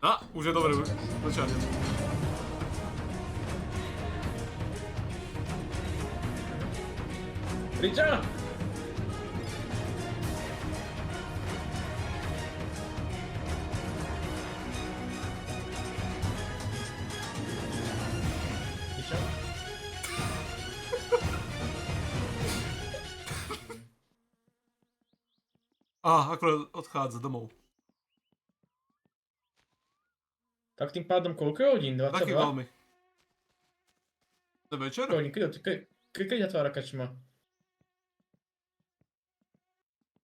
Už je dobré, začať. Priča? Priča? Akurát odchádza domov. Tak tým pádom koľko je hodín? Taký 22? veľmi. To je večer? Koľko hodín? Keď zatvára kačma?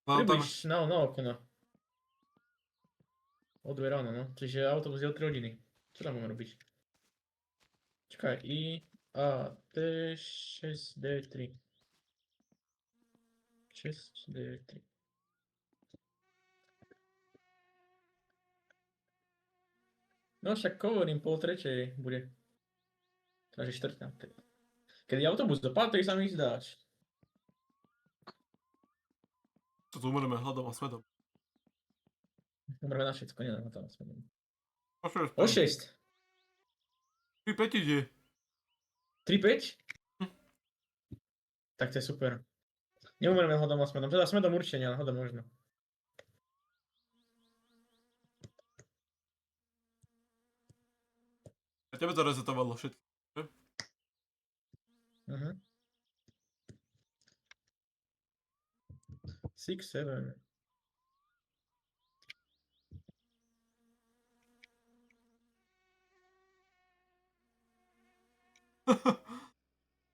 Mám tam... Približ na okno. O 2 ráno, no. Čiže autobus je o 3 hodiny. Čo tam máme robiť? Čakaj, A, T, 6, D, 3. 6, D, 3. No však hovorím, 2:30 bude. Takže 4. Keď je autobus do 5, sa mi zdáš. To tu umreme hladom a smedom. Umreme na všetko, nie na to. O O 6. 3:5 ide. 3-5? Tak to je super. Neumreme hľadom a smedom. Teda smedom určite, ale hľadom možno. A tebe to resetovalo všetko. Mhm. 6, 7.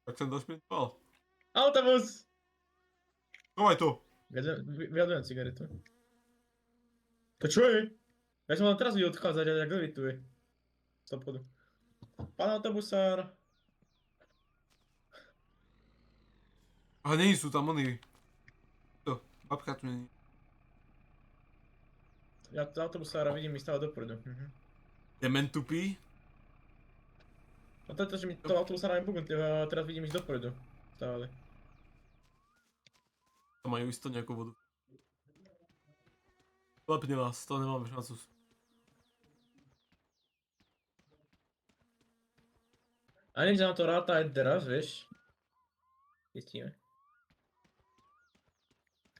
Tak sem došprintoval. Autobus! Chovaj to. Vyjadujem cigaretu. To čo je? Ja som len teraz videl odchádzať, a jak levituje. Z obchodu. Pán autobusár. A nie sú tam oni. To, babka tu nie. Ja autobusára vidím mi stále dopredu. Mhm. Demen tupý. No to je to, že mi to autobusára mi bugnuté a teraz vidím ísť dopredu. Stále. To majú isto nejakú vodu. Klepni nás, to nemáme šancu. A nič nám to ráta aj teraz, vieš. Zistíme.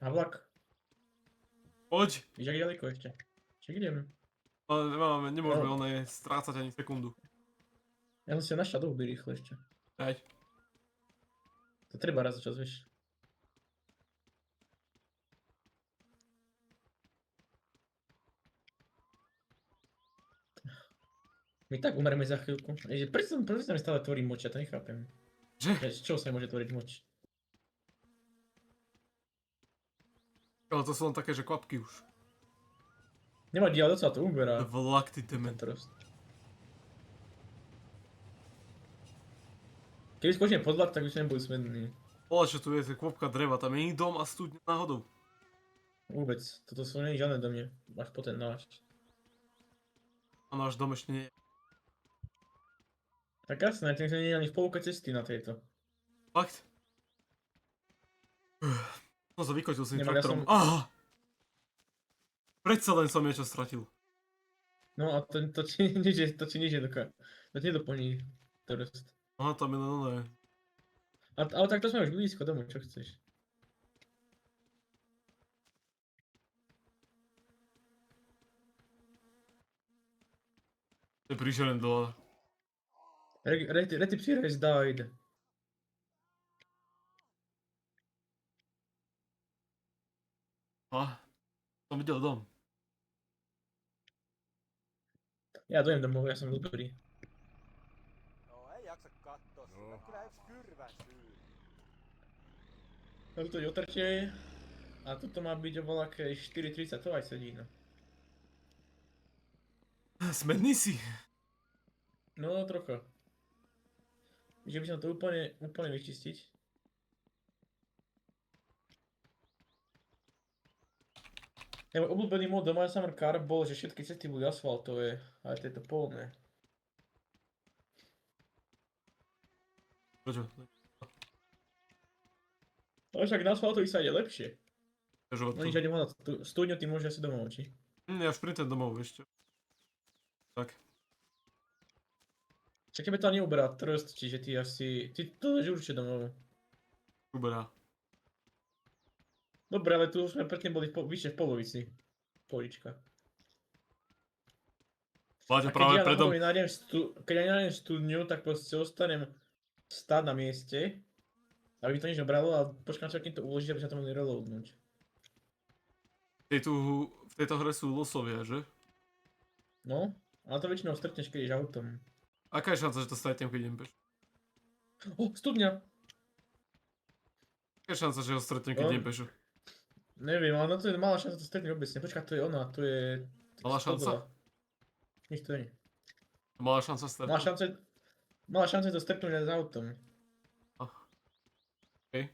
A vlak. Poď. Víš, jak ďaleko ešte? Čiže ideme. Ale nemôžeme No. oné strácať ani sekundu. Ja som si našla do huby rýchlo ešte. Hej. To treba raz za čas, vieš. My tak umreme za chvíľku. Prečo sa mi stále tvorí moč? Ja to nechápem. Že? Z čoho sa mi môže tvoriť moč? Ale to sú len také, že kvapky už. Nevadí, ale docela to uberá. Vlak, ty demen. Tento rost. Keby skočíme pod vlak, tak by sme neboli smední. Poľa, čo tu je, kvapka dreva, tam je dom a studňa náhodou. Vôbec. Toto sú nie žiadne domy. Až po ten náš. A náš dom ešte nie je. Tak jasné, tým sme nie ani v polke cesty na tejto. Fakt? Som sa vykotil s tým Nemal, ja traktorom. som- Aha! Predsa len som niečo stratil. No a to ti nič nedoká. To ti nedoplní to rost. Aha, tam je len oné. Ale tak to sme už blízko domov, čo chceš. To je príšerný dole. Retypsir has died. Som videl dom. Ja dojem domov, ja som dobrý. No ei jaksa kattoo sitä. Kyllä yks kyrvän syy. No to je otrčie. A toto má byť o voľaké 4:30, to aj sedí, no. Smedný si. No trocha. Že by som to úplne vyčistiť. Ja, môj obľúbený mod doma Summer Car bol, že všetky cesty boli asfaltové, aj tieto polné. Prečo? Ale však na asfaltových sa ide lepšie. Prečo? No nič, ja nemám studňu, ty môžeš asi domov, či? Ja šprintem domov ešte. Tak. Však tebe to ani uberá trst, čiže ty asi... Ty to dáš určite domov. Uberá. Dobre, ale tu už sme predtým boli vyššie v polovici. Polička. Vláďo A keď práve ja predom. náhodou nájdem keď ja nájdem studňu, tak proste ostanem stáť na mieste, aby mi to nič nebralo a počkám sa, kým to uloží, aby sa to mohli reloadnúť. V tejto hre sú losovia, že? No, ale to väčšinou stretneš, keď ideš autom. Aká je šanca, že to stretnem, keď idem peš? Studňa! Aká je šanca, že ho stretnem, keď No. idem pešo? Neviem, ale na to je malá šanca to stretnúť obecne. Počkaj, to je ona, to je... Malá šanca? Nič to nie. Malá šanca stretnúť. Malá šanca to stretnúť aj s autom. Okej.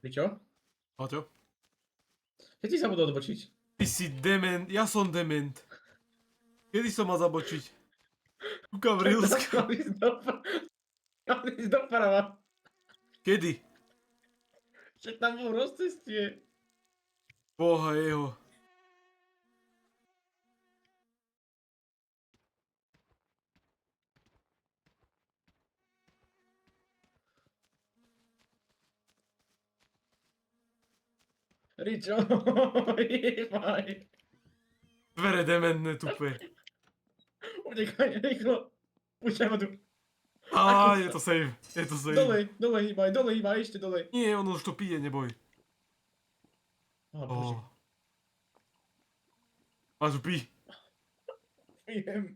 Ty čo? Vláďo? Keď ti sa budú odbočiť? Ty si dement, ja som dement. Kedy som mal zabočiť? Kúkam Reelska. Mal ísť doprava. Kedy? Však tam bol rozcestie. Boha jeho. Ričo, jebaj. Dvere dementné tupé. Utekaj, rýchlo. Púšťaj ma tu. Á, je to save. Je to save. Dole hýbaj, ešte dole. Nie, on už to pije, neboj. Á, bože. Oh. Máš pí. Pijem.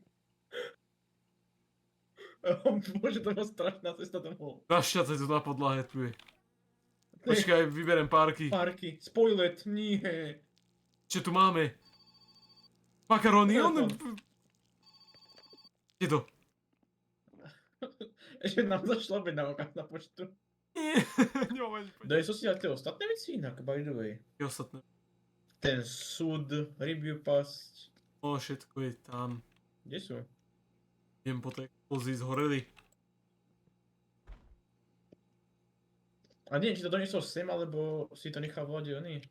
Bože, to bolo strašná cesta domov. Našťace tu na podlahe tu je. Počkaj, vyberem párky. Parky, spoilet, nie. Čo tu máme? Makaróny, on... Telefón. Je to. Ešte nám zašla objedná na počtu. Nie, nemám ani poď. Daj so si aj tie ostatné veci inak, by the way. Je ostatné. Ten súd, review pass. O, všetko je tam. Kde sú? Idem po tej explózii zhoreli. A neviem, či to doniesol sem, alebo si to nechal v lode oný.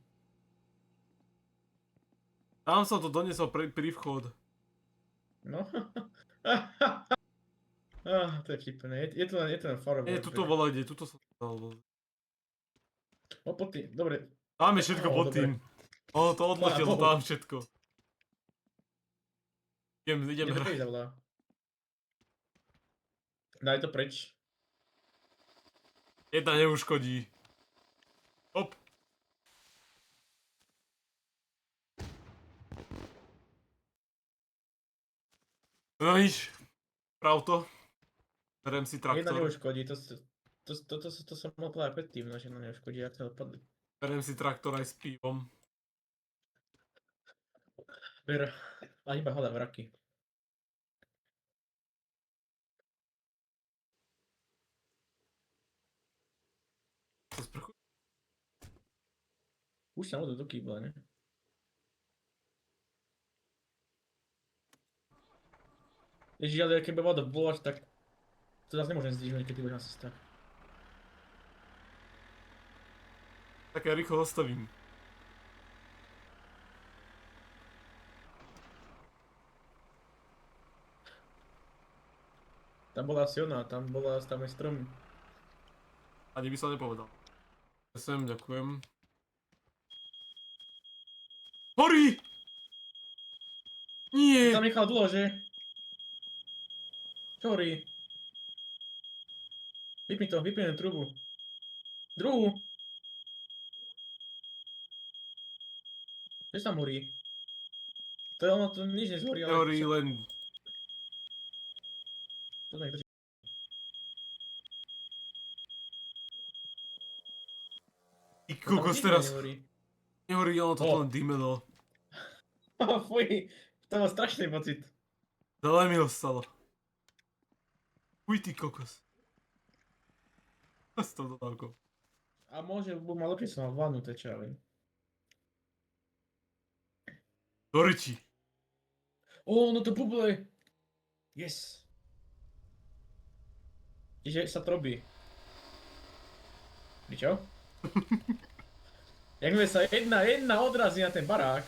Tam som to doniesol pri vchod. No. To je vtipné. Je to len farové. Nie, tuto volá, kde, tuto som dal. O, pod tým, dobre. Tam je všetko Ó, pod dobre. tým. O, to odletelo Bohu. tam všetko. Idem Idem hrať. to zavolá. Daj to preč. Jedna neuškodí. Hop. No nič. Prav to. Berem si Jedna traktor. neuškodí, to som mal povedať predtým, no, že jedna neuškodí, ak sa odpadli. Berem si traktor aj s pivom. Ber, a iba hľadám vraky. To sprchu. Už sa hodil do kýbla, ne? Ježiš, ale keď by voda volať, tak to zase nemôžem zdvihnúť, keď ty budeš na cestách. Tak ja rýchlo zastavím. Tam bola asi ona, tam je strom. Ani by som nepovedal. Sem, ďakujem. Horí! Nie! Tam nechal dlho, že? Čo horí? Vypni len trubu. Druhú! Čo tam horí? To je ono, to nič nezhorí, ale... Horí len... To nech drží. Ty kokos teraz. Nehorí. Nehorí, ono to O. len dymelo. Fuj, to mal strašný pocit. Zle mi ho stalo. Uj ty kokos. S tou dodávkou. A môže, mal lepšie sa mal vannu, to je čo ja viem. Do reči. No to buble! Yes! Čiže sa to robí. Čo? Jakmile sa jedna odrazí na ten barák.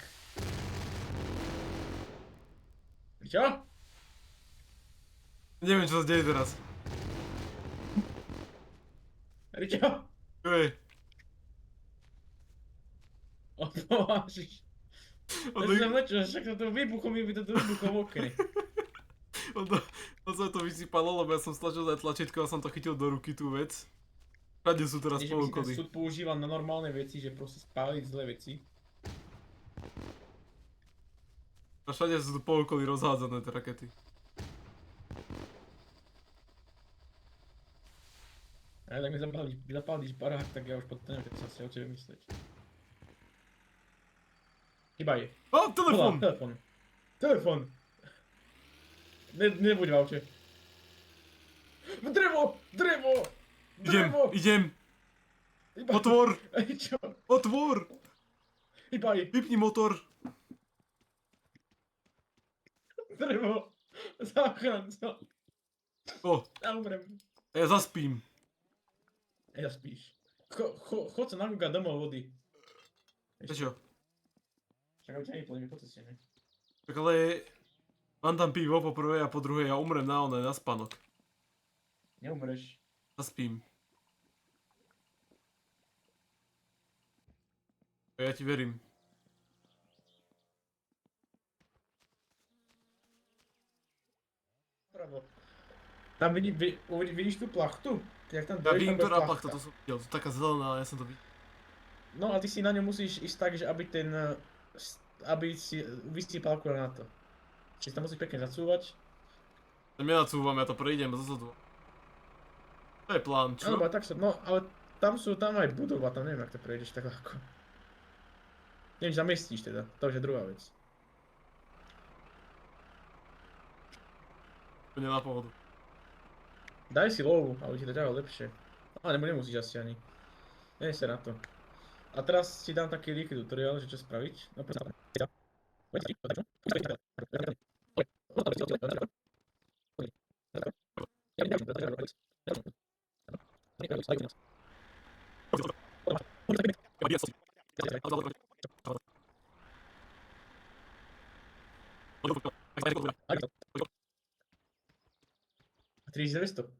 Čo? Neviem, čo sa deje teraz. Riťo? Čo je? Opovážiš. On, To sa mlčo, však to vybuchlo mi by to vybuchlo v okne. on sa to vysypalo, lebo ja som stlačil za tlačítko a som to chytil do ruky tú vec. Všade sú teraz Nie, že by si ten pookolí. súd používal na normálne veci, že proste spáliť zlé veci. A všade sú tu pookolí rozhádzané tie rakety. A tak mi zapálíš barák, tak ja už potom neviem, čo sa si o tebe mysleť. Chyba je. Á, telefón! Telefón! Nebuď v aute. Drevo! Idem! Chyba. Otvor! Ej, čo? Otvor! Chyba je. Vypni motor! Drevo! Záchranca! O, Ja umrem. ja zaspím. Ja spíš. Chod sa nagúkať domov vody. Prečo? Však aby ťa neplníme po ceste, ne? Tak ale... Mám tam pivo po prvé a po druhé ja umrem na spánok. Neumreš. Zaspím. Ja ti verím. Bravo. Tam vidíš tú plachtu? Jak tam Ja doješ, vidím, tam bude ktorá plachta, to som videl, to je taká zelená, ja som to videl. No a ty si na ňu musíš ísť tak, že aby aby si vysypal akurát na to. Čiže tam musíš pekne zacúvať. Tam nenacúvam, ja to prejdem zozadu. To je plán, čo? Alebo tak sa, no ale tam aj budova, tam neviem, jak to prejdeš tak ľahko. Neviem, či zamestíš teda, to už je druhá vec. To nie na pohodu. Daj si lovu, aby ti to ďalo lepšie. Ale nemusíš asi ani. Nie sa na to. A teraz ti dám taký rýchly tutoriál, že čo spraviť. No A 3900.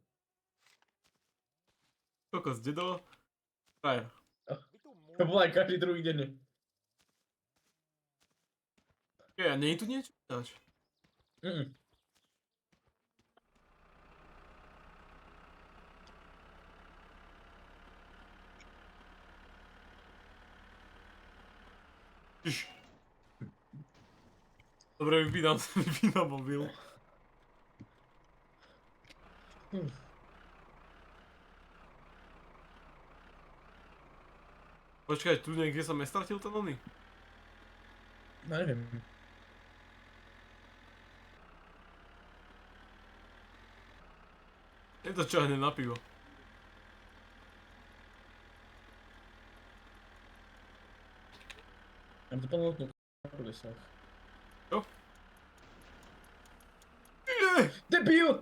Kokos, dedo. Frajer. Vitun To muu. bolo aj každý druhý deň. A nie je tu niečo? Dáš. Iš. Dobre, vypínam mobil. Počkaj, tu niekde som nestratil ten oný? No neviem. Je to čo, hneď na pivo. Mám to plnotnú na kolesách. Čo? Nie! Debil!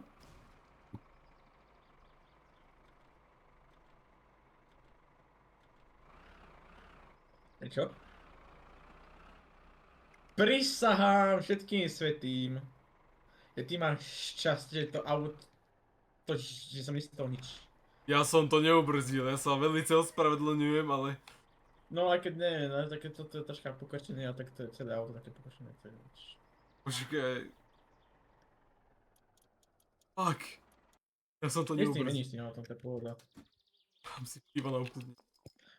Čo? Prisahám všetkým svetým, že ty máš šťastie, že to auto, že som nestol nič. Ja som to neubrzdil, ja sa veľmi ospravedlňujem, ale... No aj keď nie, no, tak to je troška pokočené, a tak to je celé auto také pokočené, to je nič. Počkaj... Fuck. Ja som to Nie s tým neubrzdil. meníš s tým autom, to je pohoda. Mám si pivo na ukludne.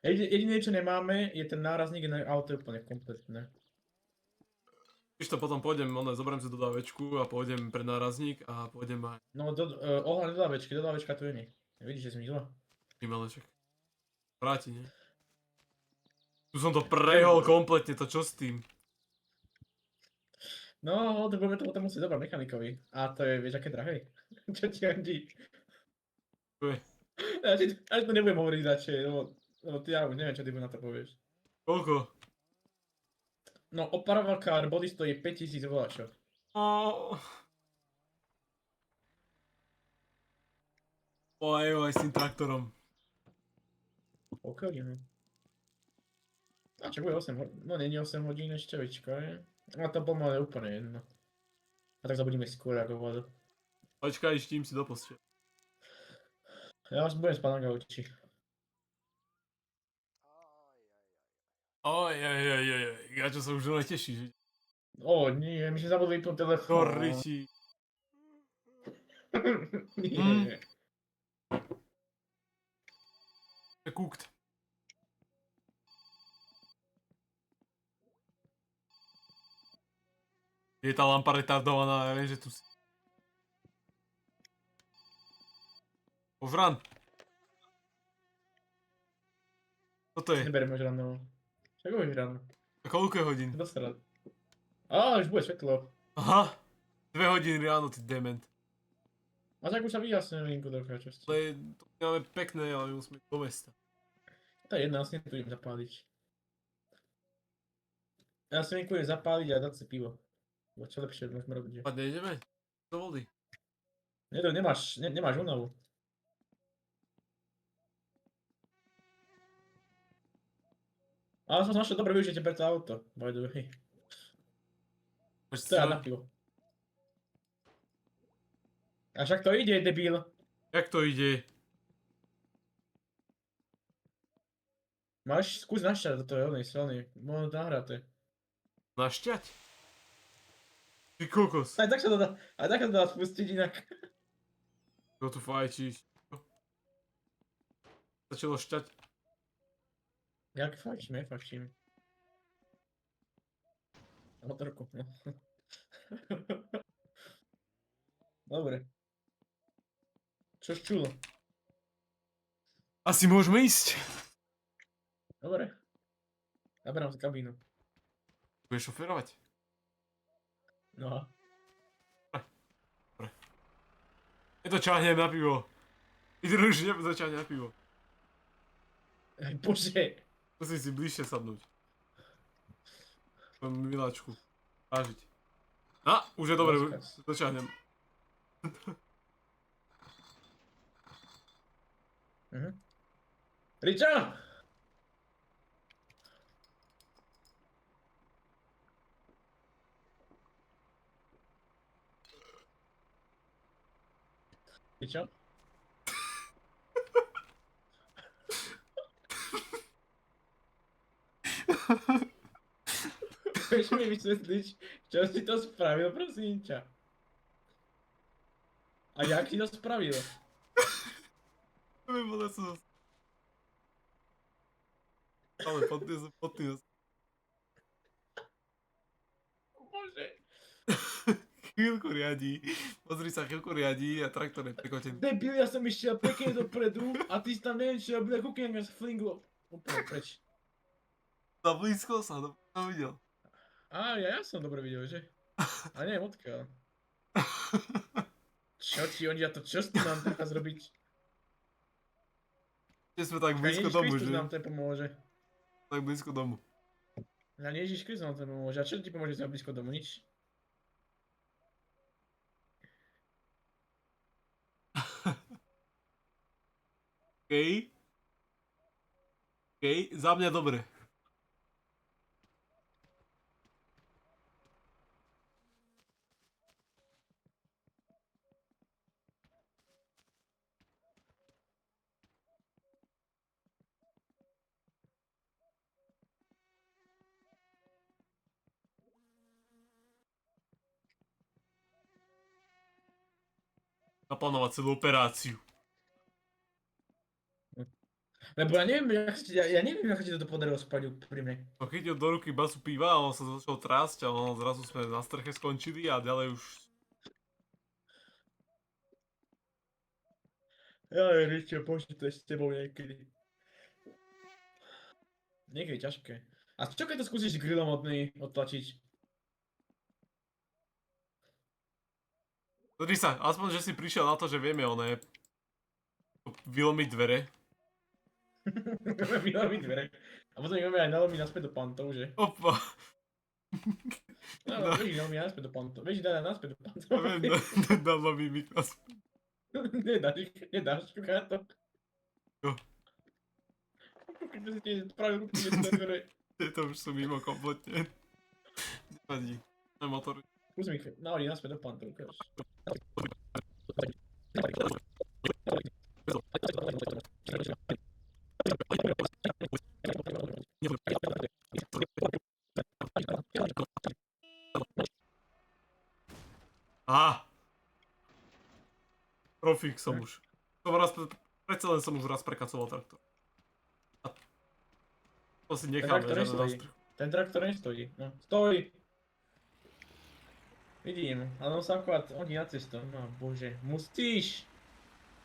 Jediné, čo nemáme, je ten nárazník, na auto je úplne kompletné. Víš to, potom pôjdem, zoberiem si dodávečku a pôjdem pre nárazník a pôjdem aj No, ohľadne dodávečka tu je nie. Vidíš, že si zmizla? Imeleček. Vráti, nie? Tu som to prehol kompletne, to čo s tým? No, to budeme to potom musieť zobrať mechanikovi. A to je, vieš, aké drahé? Čo ti hodí? Čo je? Ja to nebudem hovoriť radšej, lebo ty, ja už neviem, čo ty na to povieš. Koľko? No, opravalkár body stojí 5000 voláčov. Oj, s tým traktorom. Koľko hodín? A čo bude 8 hodín? No nie 8 hodín ešte, vyčkaj. A to pomaly je úplne jedno. A tak zabudíme skôr ako vodu. Počkaj, štím si do postele. Ja už budem spať na gauči. Ojej, ja čo sa už dole teší, že? O nie, my sme zabudli vypnúť telefón. Korriči. Nie. Guckt. Je tá lampa retardovaná, ja viem, že tu si. Ožran. Toto je. Nebereme už ráno. Však už ráno. A koľko je hodín? Dosť rád. Á, už bude svetlo. Aha. 2 hodiny ráno, ty dement. A tak už sa vyjasnil linku trocha časť. To je, to máme pekné, ale my musíme ísť do mesta. To je jedno, asi tu idem zapáliť. Ja si linku idem zapáliť a dať si pivo. Bo čo lepšie môžeme robiť. A nejdeme? Do vody. Nemáš únavu. Ale som našiel dobre využite pre to auto, by the way. To ja na pivo. A však to ide, debil. Jak to ide? Máš skús našťať do toho onej strany, možno to nahráte. Našťať? Ty kokos. Aj tak sa to dá spustiť inak. Čo tu fajčíš? Začalo šťať. Jak fajčím. Motorku, no. Dobre. Čož čulo? Asi môžeme ísť. Dobre. Zaberám si kabínu. Budeš šoferovať? No a? Je to čahnem na pivo. Vydrž, nezačahne na pivo. Bože. Musím si bližšie sadnúť. Miláčku. Vážiť. A, už je dobre, začahnem. Riča! Riča? Vieš mi vysvetliť, čo si to spravil, prosím ťa? A jak si to spravil? To by bolo sa. Ale potný. Bože. Chvíľku riadí. Pozri sa, chvíľku riadí a traktor je prekotený. Debil, ja som išiel pekne dopredu a ty si tam neviem čo robil, a kúknem, ja sa flinglo. Úplne preč. Na blízko sa, to videl. Á, ja som dobre videl, že? A neviem odkiaľ. Čo ti oni, ja to čo s tým mám teraz robiť? Že sme tak blízko Ježiš domu, Kristus že? nám to pomôže. Tak blízko domu. Ja Ježiš Kristus nám to pomôže. A čo ti pomôže sa blízko domu? Nič. Okej. Okej, za mňa dobre. Naplánovať celú operáciu. Lebo ja neviem, ja neviem, ako ti toto podarilo spať úprimne. No chytil do ruky basu piva a on sa začal trásť a zrazu sme na streche skončili a ďalej už... Jaj, Ričo, počítaj s tebou niekedy. Niekedy ťažké. A čo keď to skúsiš grillom odtlačiť? Pozri sa, aspoň, že si prišiel na to, že vieme vylomiť dvere. Vylomiť dvere. A potom ideme aj nalomiť naspäť do pantov, že? Opa. No, vieš, nalomiť naspäť do pantov. Vieš, dať naspäť do pantov. Neviem, nalomím ich naspäť. Nedáš, kúka to. Jo. Keď si tie pravé ruky do dvere. Tieto už sú mimo kompletne. Nevadí. Na motor. Skús mi nahodí naspäť do pantu, ukáž. Á! Profík som už. Predsa len som už raz prekacoval traktor. A to si necháme, traktor že nestojí. Ten traktor nestojí. No, stoj! Vidím, ale on sa akurát hodí na cestu. No bože, musíš!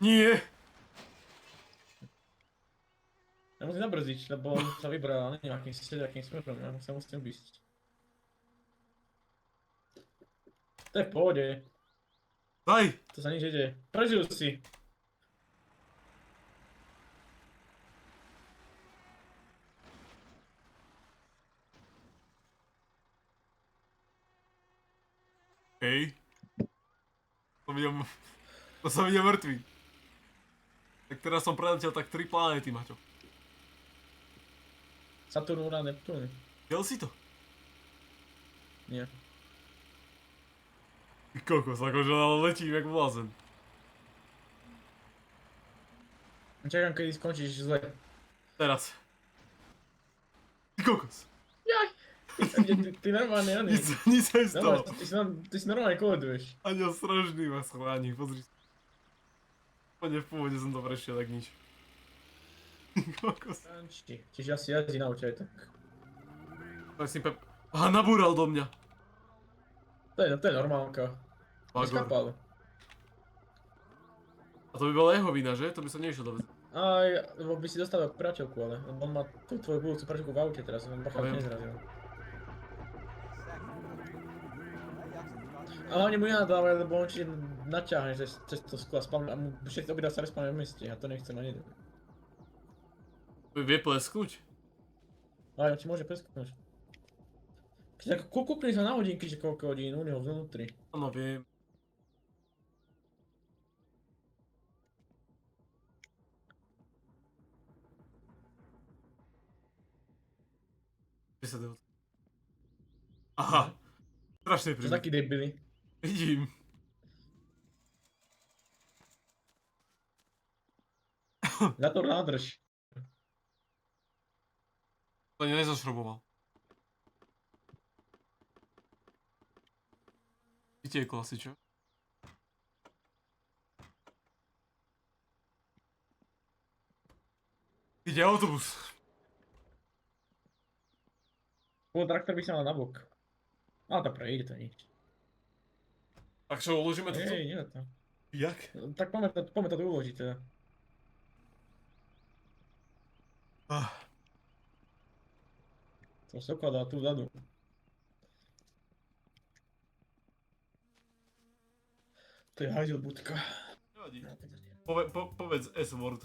Nie! Ja musím zabrzdiť, lebo on sa vybral, ale neviem akým smerom, ja sa musím obísť. To je v pohode, Daj! to sa nič nedeje. Prežil si! Hej. To som videl mŕtvý. Tak teraz som preletel tak 3 planéty, Maťo. Saturn, Urán, Neptún. Videl si to? Nie. Ty kokos, akože ale letím jak blázen. Čakám, kedy skončíš zle. Teraz. Ty kokos. Jaj! Ty normálne, Nic sa mi stalo. Ty si normálne koduješ. Aniel strašný ma schráni, pozri. Úplne v pôvode som to prešiel, tak nič. Kokos. Čiže asi jazdí na aute aj tak. Prosím, aha, nabúral do mňa. To je normálka. Magor. Skapal. A to by bola jeho vina, že? To by som nešiel do väzby. Aj, lebo by si dostal priateľku, ale on má tú tvoju budúcu priateľku v aute teraz, on bacha Viem. nezrazil. A hlavne mu nenadávať, lebo on či naťahne cez to sklo a všetci obidva sa respawnujú v meste a to nechcem ani jeden. Vie plesknúť? Ale on ti môže preskúpnúť. Keď kúkni sa na hodinky, že koľko hodín u neho vnútri. Áno, viem. Aha. Strašne Čo príjemné. taký debili. Vidím. Na to nádrž. To ani nezašroboval. Vytiekla si, čo? Ide autobus. Traktor by sa mal nabok. Ale to prejde to nič. Tak čo, uložíme to tu? Ej, nie to. Jak? Tak poďme to tu uložiť teda. Ah, To sa ukladá tu vzadu. To je hajzel budka. nevadí. Povedz S-word.